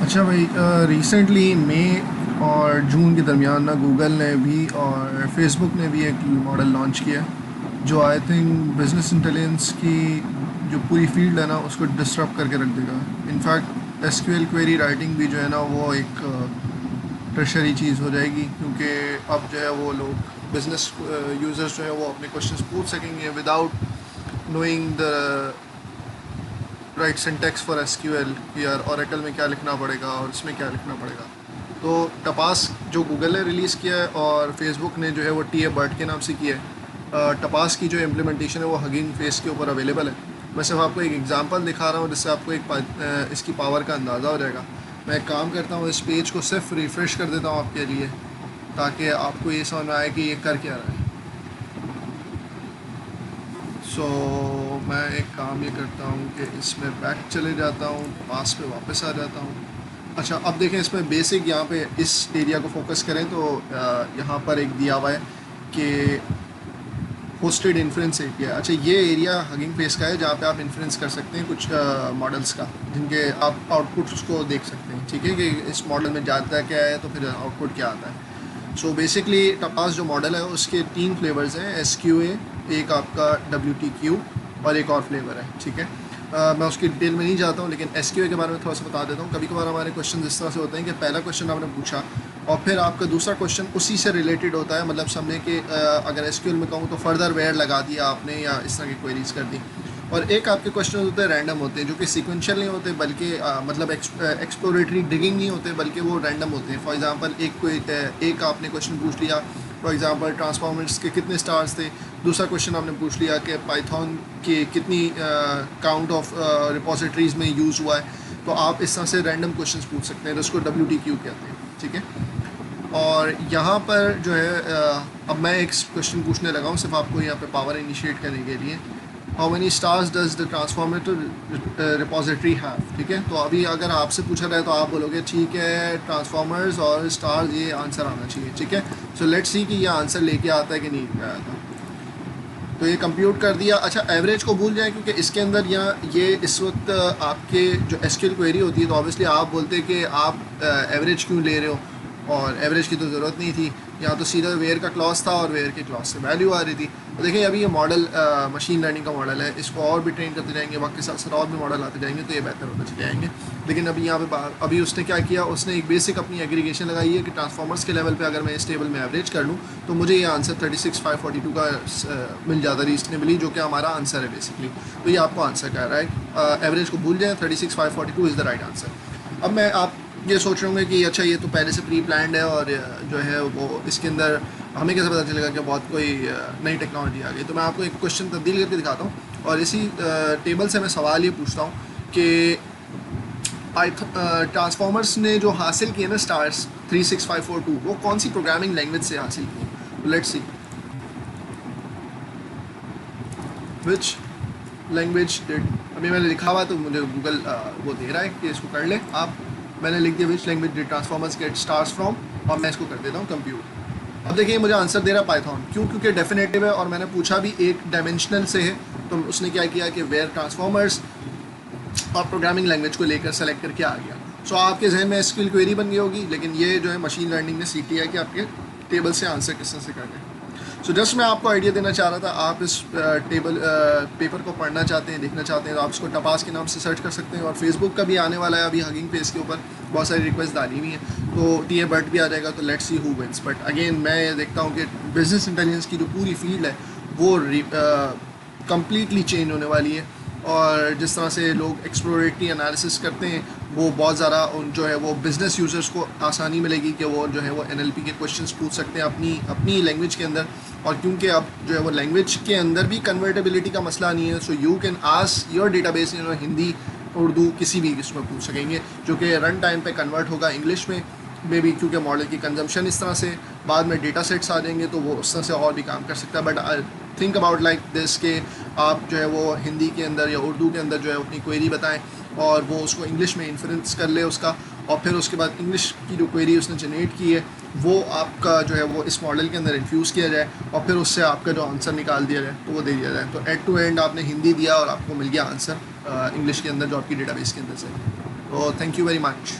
अच्छा भाई, रिसेंटली मई और जून के दरमियान ना गूगल ने भी और फेसबुक ने भी एक मॉडल लॉन्च किया है जो आई थिंक बिजनेस इंटेलिजेंस की जो पूरी फील्ड है ना उसको डिस्टर्ब करके रख देगा। इनफैक्ट एसक्यूएल क्वेरी राइटिंग भी जो है ना वो एक टर्शरी चीज़ हो जाएगी, क्योंकि अब जो है वो लोग बिजनेस यूज़र्स जो है वो अपने क्वेश्चंस पूछ सकेंगे without knowing the right syntax for SQL कि यार ओरेकल में क्या लिखना पड़ेगा और इसमें क्या लिखना पड़ेगा। तो टपास जो गूगल ने रिलीज़ किया है और फेसबुक ने जो है वो टी ए बर्ड के नाम से किया है, टपास की जो इम्प्लीमेंटेशन है वो हगिंग फेस के ऊपर अवेलेबल है। मैं सिर्फ आपको एक एग्जांपल दिखा रहा हूँ जिससे आपको इसकी पावर का अंदाज़ा हो जाएगा। मैं एक काम करता हूँ, इस पेज को सिर्फ रिफ़्रेश कर देता हूँ आपके लिए ताकि आपको ये समझ में आए कि ये कर क्या रहा है। सो मैं एक काम ये करता हूँ कि इसमें बैक चले जाता हूँ, पास पे वापस आ जाता हूँ। अच्छा, अब देखें इसमें बेसिक यहाँ पे इस एरिया को फोकस करें तो यहाँ पर एक दिया हुआ है कि होस्टेड इन्फ्रेंस एरिया। अच्छा, ये एरिया हगिंग फेस का है जहाँ पे आप इन्फ्रेंस कर सकते हैं कुछ मॉडल्स का, जिनके आप आउटपुट उसको देख सकते हैं। ठीक है कि इस मॉडल में जाता क्या है तो फिर आउटपुट क्या आता है। सो बेसिकली टपास जो मॉडल है उसके 3 फ्लेवर्स हैं, SQA, एक आपका WTQ और एक और फ्लेवर है। ठीक है, मैं उसकी डिटेल में नहीं जाता हूँ, लेकिन SQA के बारे में थोड़ा सा बता देता हूँ। कभी कभार हमारे क्वेश्चन इस तरह से होते हैं कि पहला क्वेश्चन आपने पूछा और फिर आपका दूसरा क्वेश्चन उसी से रिलेटेड होता है। मतलब समझे कि अगर SQL में कहूँ तो फर्दर वेयर लगा दिया आपने या इस तरह की क्वेरीज कर दी। और एक आपके क्वेश्चन होते हैं रैंडम होते हैं, जो कि सीक्वेंशियल नहीं होते बल्कि मतलब एक्सप्लोरेटरी डिगिंग नहीं होते बल्कि वो रैंडम होते हैं। फॉर एग्जांपल एक आपने क्वेश्चन पूछ लिया, फॉर एग्जांपल ट्रांसफॉर्मर्स के कितने स्टार्स थे। दूसरा क्वेश्चन आपने पूछ लिया कि पाइथन के कितनी काउंट ऑफ रिपोजिटरीज में यूज़ हुआ है। तो आप इस तरह से रैंडम क्वेश्चन पूछ सकते हैं, जिसको WTQ कहते हैं। ठीक है, और यहाँ पर जो है अब मैं एक क्वेश्चन पूछने लगा हूँ सिर्फ आपको यहाँ पे पावर इनिशिएट करने के लिए। How many stars does the transformer repository have. ठीक है, तो अभी अगर आपसे पूछा जाए तो आप बोलोगे ठीक है ट्रांसफॉर्मर्स और स्टार्स, ये आंसर आना चाहिए। ठीक है, सो लेट्स सी कि ये आंसर लेके आता है कि नहीं आता। तो ये कंप्यूट कर दिया। अच्छा, एवरेज को भूल जाए क्योंकि इसके अंदर यहाँ ये इस वक्त आपके जो एसक्यूएल क्वेरी होती है तो ऑब्वियसली आप बोलते हैं कि आप एवरेज क्यों ले रहे हो, और एवरेज की तो ज़रूरत नहीं थी। यहाँ तो सीधा वेयर का क्लॉज था और वेयर के क्लॉज से वैल्यू आ रही थी। तो देखिए अभी ये मॉडल मशीन लर्निंग का मॉडल है, इसको और भी ट्रेन करते जाएंगे, वक्त के साथ साथ और भी मॉडल आते जाएंगे तो ये बेहतर होते चले जाएंगे। लेकिन अभी यहाँ पे अभी उसने क्या किया, उसने एक बेसिक अपनी एग्रीगेशन लगाई है कि ट्रांसफॉर्मर्स के लेवल पे अगर मैं इस टेबल में एवरेज कर लूँ तो मुझे ये आंसर 36,542 का मिल जाता है रीजनेबली, जो कि हमारा आंसर है बेसिकली। तो ये आपको आंसर कह रहा है, एवरेज को भूल जाए, 36,542 इज़ द राइट आंसर। अब मैं आप ये सोच रहे होंगे कि अच्छा ये तो पहले से प्री प्लान्ड है और जो है वो इसके अंदर हमें कैसे पता चलेगा कि बहुत कोई नई टेक्नोलॉजी आ गई। तो मैं आपको एक क्वेश्चन तब्दील करके दिखाता हूँ और इसी टेबल से मैं सवाल ये पूछता हूँ कि ट्रांसफॉर्मर्स ने जो हासिल किए ना स्टार्स 36542, वो कौन सी प्रोग्रामिंग लैंग्वेज से हासिल किए। Let's see which language did, अभी मैंने लिखा हुआ तो मुझे गूगल वो दे रहा है कि इसको कर ले आप। मैंने लिख दिया which language did transformers get stars from, और मैं इसको कर देता हूँ कंप्यूट। अब देखिए मुझे आंसर दे रहा है पाइथन, क्यों? क्योंकि डेफिनेटिव है और मैंने पूछा भी एक डायमेंशनल से है। तो उसने क्या किया कि वेयर ट्रांसफॉर्मर्स और प्रोग्रामिंग लैंग्वेज को लेकर सेलेक्ट करके आ गया। सो आपके जहन में एसक्यूएल क्वेरी बन गई होगी, लेकिन ये जो है मशीन लर्निंग ने सीख लिया कि आपके टेबल से आंसर किस तरह से करना है। सो जस्ट मैं आपको आइडिया देना चाह रहा था, आप इस पेपर को पढ़ना चाहते हैं, देखना चाहते हैं तो आप इसको टपास के नाम से सर्च कर सकते हैं। और फेसबुक का भी आने वाला है अभी हगिंग फेस के ऊपर, बहुत सारी रिक्वेस्ट डाली हुई हैं तो टी ए बर्ड भी आ जाएगा। तो let's see who wins. But again मैं ये देखता हूँ कि बिजनेस इंटेलिजेंस की जो पूरी फील्ड है वो कम्प्लीटली चेंज होने वाली है। और जिस तरह से लोग एक्सप्लोरेटरी एनालिसिस करते हैं वो बहुत ज़्यादा जो है वो बिज़नेस यूज़र्स को आसानी मिलेगी कि वो जो है वो NLP के क्वेश्चंस पूछ सकते हैं अपनी लैंग्वेज के अंदर। और क्योंकि अब जो है वो लैंग्वेज के अंदर भी कन्वर्टेबिलिटी का मसला नहीं है, so you can ask your database Hindi Urdu किसी भी इसमें पूछ सकेंगे, जो कि रन टाइम पे कन्वर्ट होगा इंग्लिश में भी, क्योंकि मॉडल की कंजम्पशन इस तरह से बाद में डेटा सेट्स आ जाएंगे तो वो उस तरह से और भी काम कर सकता है। But I think about like this के आप जो है वो हिंदी के अंदर या उर्दू के अंदर जो है अपनी क्वेरी बताएं और वो उसको इंग्लिश में इन्फ्लुएंस कर ले उसका, और फिर उसके बाद इंग्लिश की जो क्वेरी उसने जनरेट की है वो आपका जो है वो इस मॉडल के अंदर इन्फ्यूज़ किया जाए और फिर उससे आपका जो आंसर निकाल दिया जाए तो वो दे दिया जाए। तो एंड टू एंड आपने हिंदी दिया और आपको मिल गया आंसर इंग्लिश के अंदर जो आपकी डेटाबेस के अंदर से। तो थैंक यू वेरी मच।